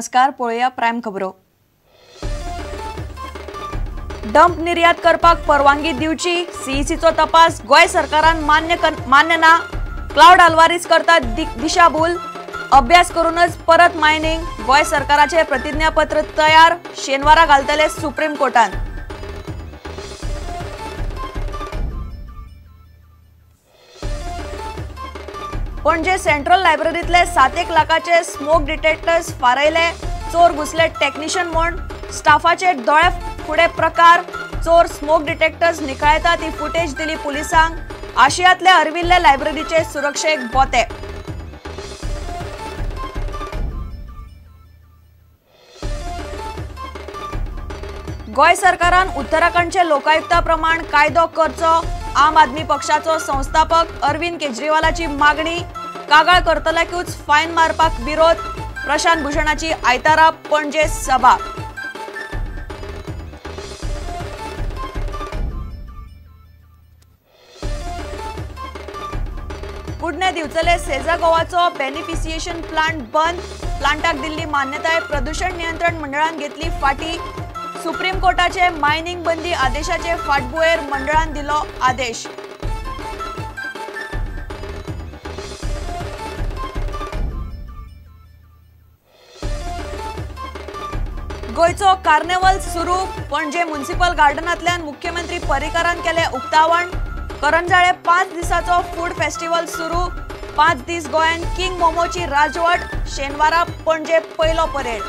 नमस्कार, पळोवया प्रायम खबरो। डंप निर्यात करपाक परवानगी दिवची, सीईसीचो तपास गोय सरकारान मान्य ना। क्लाउड आल्वारीस करता दिशाभूल, अभ्यास करूनच परत मायनिंग। गोय सरकाराचे प्रतिज्ञापत्र तयार, शेनवारा घालतले सुप्रीम कोर्टान। पणजे सेंट्रल लायब्ररीतले 7 लाखाचे स्मोक डिटेक्टर्स फारयले, चोर घुसले टेक्निशियन म्हूण। स्टाफाचे दोळे फुडे प्रकार, चोर स्मोक डिटेक्टर्स निखळयता ती फुटेज दिली पुलिसांक। आशियातले हरविल्ले लायब्ररीचे सुरक्षेक बोते। गोय सरकारान उत्तराखंडचे लोकायुक्ता प्रमाण कायदो करचो, आम आदमी पक्षाचो संस्थापक अरविंद केजरीवालाची मागणी। कागाळ करतल्याकूच फायन मारपाक विरोध, प्रशांत भूषणाची आयतारा पणजे सभा। कुडणे दिवचले सेजा गोवाचो बेनिफिशिएशन प्लांट बंद, प्लांटाक दिल्ली मान्यताय प्रदूषण नियंत्रण मंडळान घेतली फाटी। सुप्रीम कोर्टाचे मायनिंग बंदी आदेशाचे फाटभुंयेर मंडळान दिलो आदेश। गोयचो कार्निवल सुरू, पणजे म्युनिसिपल गार्डनांतल्यान मुख्यमंत्री पर्रीकारान केले उक्तावण। करंजाळे 5 दिसाचो फूड फेस्टिवल सुरू, 5 दीस गोंयान किंग मोमोची राजवट, शेनवारा पणजे पयलो परेड।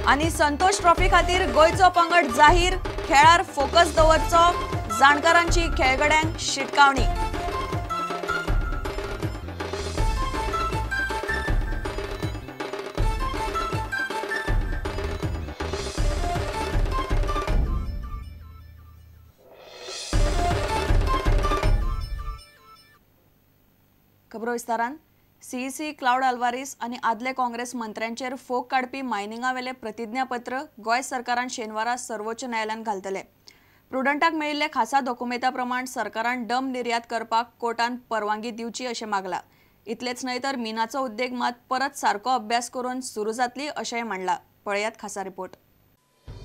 आणि संतोष ट्रॉफी खातीर गोयचो पंगड जाहीर, खेळार फोकस दवरचो, जाणकारांची खेळगड्यांक शिटकावणी। खबरो विस्तारान। सीईसी, क्लाउड आल्वारीस आणि आदले काँग्रेस मंत्र्यांचेर फोग काडपी मायनिंगावेले प्रतिज्ञापत्र गोय सरकारान शेनवारा सर्वोच्च न्यायालयान घालतले। प्रुडंटाक मेळिल्ले खासा डॉक्युमेंटा प्रमाण सरकारान डंप निर्यात करपाक कोर्टान परवानगी दिवची अशें मागला। इतलेच न्हय तर मिनाचो उद्देग मात परत सारको अभ्यास करून सुरू जातली अशेंय मांडला। पळयात खासा रिपोर्ट।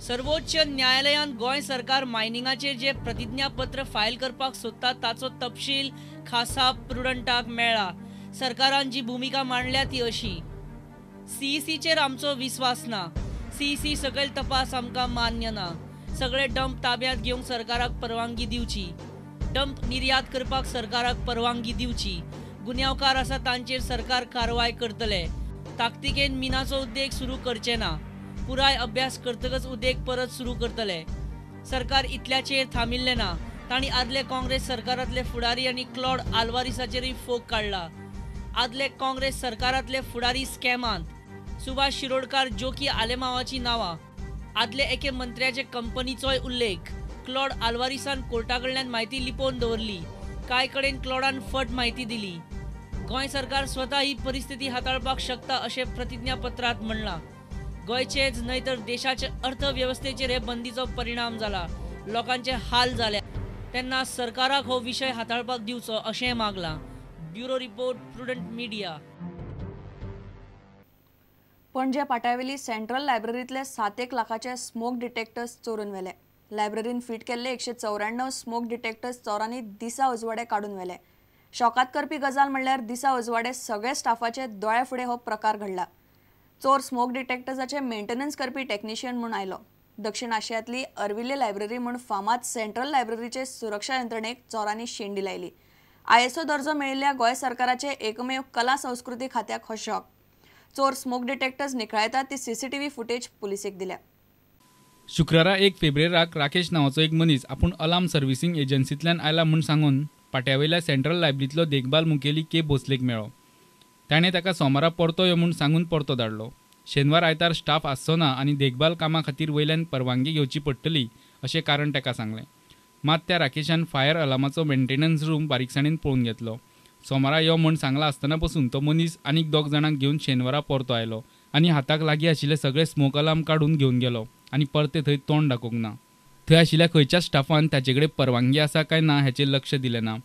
सर्वोच्च न्यायालयान गोय सरकार मायनिंगाचे जे प्रतिज्ञापत्र फायल करपाक सोदता ताचो तपशील खासा प्रुडंटाक मेळ्ळा। सरकारान जी भूमिका मांडल्या ती अशी: सीईसीचेर आमचो विश्वास ना, सीईसी सकयल तपास आमकां मान्य ना, सगळे डंप ताब्यात घेवंक सरकाराक परवानगी दिवची, डंप निर्यात करपाक सरकाराक परवानगी दिवची, गुन्यांवकार आसा तांचेर सरकार कारवाय करतले, ताकतिकेन मिनाचो उद्देग सुरू करचे ना, पुराय अभ्यास करतकच उद्देग परत सुरू करतले। सरकार इतल्याचेर थांबिल्ले ना, तांणी आदले काँग्रेस सरकारांतले फुडारी आनी क्लॉड आल्वारीसाचेरय फोग काडला। आदले काँग्रेस सरकारांतले फुडारी स्कॅमांत सुभाष शिरोडकार, जोकी आलेमावाची नावां, आदले एके मंत्र्याचे कंपनीचोय उल्लेख। क्लॉड आल्वारीसान कोर्टाकडल्यान म्हायती लिपोवन दवरली, कांय कडेन क्लॉडान फट म्हायती दिली। गोंय सरकार स्वता ही परिस्थिती हाताळपाक शकता अशें प्रतिज्ञापत्रांत म्हणलां। गोंयचेच न्हय तर देशाचे अर्थव्यवस्थेचेर हे बंदीचो परिणाम जाला, लोकांचे हाल जाले, तेन्ना सरकाराक हो विशय हाताळपाक दिवचो अशें मागलां। Bureau report, Prudent Media. Panaji पाट्यावेली सेंट्रल लायब्ररीतले 7 लाखाचे स्मोक डिटेक्टर्स चोरून व्हेले। लायब्ररीन फिट केल्ले 194 स्मोक डिटेक्टर्स चोरांनी दिसा उजवाडे काडून व्हेले। शॉकात करपी गजाल म्हणल्यार दिसा उजवाडे सगळे स्टाफाचे दोळ्या फुडें हो प्रकार घडला। चोर स्मोक डिटेक्टर्साचे मेंटेनन्स करपी टेक्निशियन म्हूण आयलो। दक्षिण आशियांतली अरविल्ले लायब्ररी म्हूण फामाद सेंट्रल लायब्ररीचे सुरक्षा यंत्रणेक चोरांनी शेंडी लायली। आयएसओ दर्जो मेळिल्ल्या गोंय सरकाराचे एकमेव कला संस्कृती खात्याक हो शॉक। चोर स्मोक डिटेक्टर्स निखळयतात ती सीसीटीव्ही फुटेज पुलिसेक दिल्या। शुक्रारा 1 फेब्रुवाराक राकेश नावाचो एक मनीस आपूण अलार्म सर्व्हिसिंग एजन्सींतल्यान आयला म्हूण सांगून पाट्यावयल्या सेंट्रल लायब्ररींतलो देखभाल मुखेली के भोसलेक मेळ्ळो। ताणें ताका सोमारा परतो यो म्हूण सांगून परतो धाडलो। शेनवार आयतार स्टाफ आसचो ना आनी देखभाल कामां खातीर वयल्यान परवानगी घेवची पडटली अशें कारण ताका सांगलें। मात त्या राकेशान फायर अलार्माचो मेंटेनन्स रूम बारीकसाणेन पळोवन घेतलो। सोमारा यो म्हूण सांगला आसतना पसून तो मनीस आनीक 2 जाणांक घेवन शेनवारा परतो आयलो आनी हाताक लागीं आशिल्ले सगळे स्मोक अलार्म काडून घेवन गेलो आनी परते थंय तोंड दाखोवंक ना। थंय आशिल्ल्या खंयच्याच स्टाफान ताचे कडेन परवानगी आसा काय ना हाचेर लक्ष दिलें ना.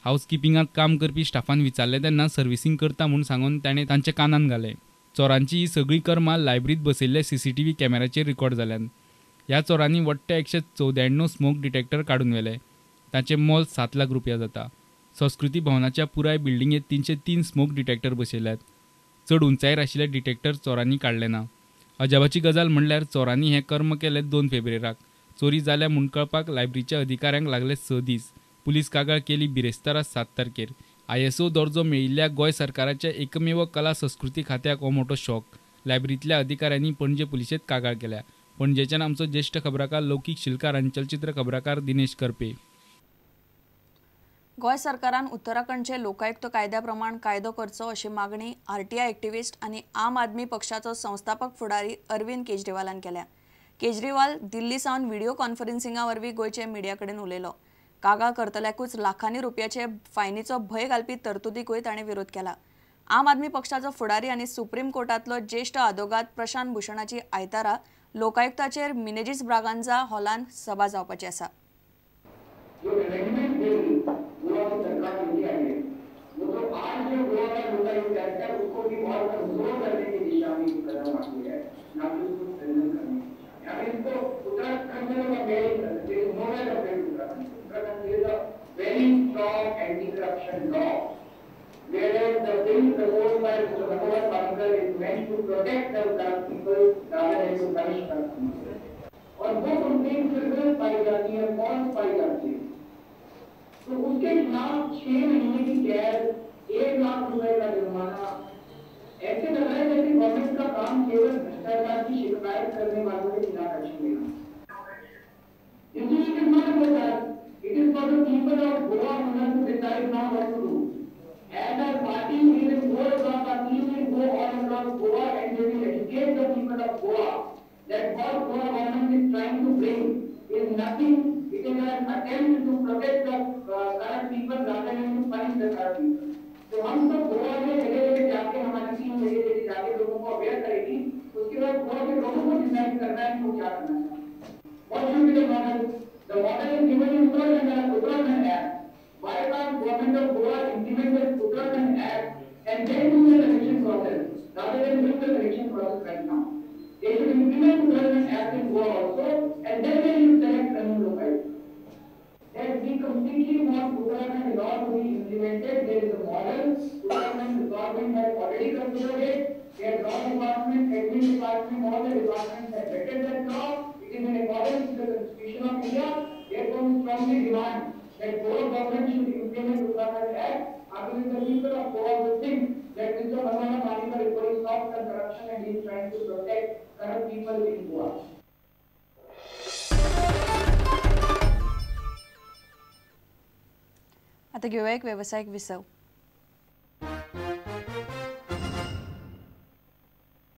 हावसकिपिंगांत काम करपी स्टाफान विचारलें तेन्ना सर्विसींग करता म्हूण सांगून ताणें तांचे कानान घालें. चोरांची ही सगळीं कर्मां लायब्ररीत बसयल्ले CCTV कॅमेराचेर रिकॉर्ड जाल्यात. ह्या चोरांनी वट्टे 194 स्मोक डिटेक्टर काडून व्हेले. ताचें मोल 7 लाख रुपया जाता. संस्कृती भवनाच्या पुराय बिल्डिंगेत 303 स्मोक डिटेक्टर बसयल्यात. चड उंचायेर आशिल्ले डिटेक्टर चोरांनी काडले ना. अजापाची गजाल म्हणल्यार चोरांनी हें कर्म केलें 2 फेब्रुवारीक. चोरी जाल्या म्हूण कळपाक लायब्ररीच्या अधिकाऱ्यांक लागले 6 दीस. पुलीस कागाळ केली बिरेस्तारा 7 तारखेर. ISO दर्जो मेळिल्ल्या गोंय सरकाराच्या एकमेव कला संस्कृती खात्याक हो मोठो शॉक. लायब्ररींतल्या अधिकाऱ्यांनी पणजे पुलिशेंत कागाळ केल्या. पणजेच्यान आमचो ज्येश्ठ खबराकार लौकीक शिलकार आनी चलचित्र खबराकार दिनेश करपे. गोंय सरकारान उत्तराखंडचे लोकायुक्त कायद्या प्रमाण कायदो करचो अशी मागणी RTI एक्टिव्हिस्ट आनी आम आदमी पक्षाचो संस्थापक फुडारी अरविंद केजरीवालान केल्या. केजरीवाल दिल्ली सावन व्हिडिओ कॉन्फरन्सिंगा वरवीं गोंयचे मिडिया कडेन उलयलो. कागाळ करतल्याकूच लाखांनी रुपयाचे फायनीचो भंय घालपी तरतुदीकूय ताणें विरोध केला. आम आदमी पक्षाचो फुडारी आनी सुप्रीम कोर्टांतलो ज्येश्ठ आदवोगाद प्रशांत भुशणाची आयतारा लोकायुक्ताचेर मिनेजीस ब्रागांझा हॉलांत सभा जावपाची आसा. very strong anti-corruption law, whereas the bill proposed by Mr. Bhagwat Pankar is meant to protect the corrupt people rather than to punish corrupt people. और वो कंप्लेंट फिर पाई जाती है, फॉल्स पाई जाती है, तो उसके खिलाफ 6 महीने की कैद, 1 लाख रुपए का जुर्माना. ऐसे लग रहा है जैसे गवर्नमेंट का काम केवल भ्रष्टाचार की शिकायत करने वालों के खिलाफ एक्शन लेना. It is not about that. It is for the people of Goa to decide now what to do. As a party, we will go across our team, will go all across Goa and we will educate the people of Goa that what Goa government is trying to bring is nothing. It is an attempt to protect the corrupt people rather than to punish the corrupt people. तो हम सब गोवा में जगह-जगह जाके हमारी team जगह-जगह जाके लोगों को aware करेगी. उसके बाद गोवा के लोगों को डिसाइड करना है कि वो क्या करना है. What should be the model? The model is given in Uttarakhand Act. Why can't government of Goa implement the Uttarakhand Act and then do the election process rather than doing the election process right now? They should implement Uttarakhand Act in Goa also and then they will select a new locality. That we completely want Uttarakhand law to be implemented. There is a model. Uttarakhand government has already considered it. Their law department, admin department, all the departments have vetted that law. It is in accordance with the Constitution of India. Therefore, we strongly demand that Goa government should implement Uttarakhand Act. After the people of Goa will think that Mr. Bhagwat Pankar is very soft on corruption and he is trying to protect corrupt people in Goa. आता घेऊया एक व्यावसायिक विसव.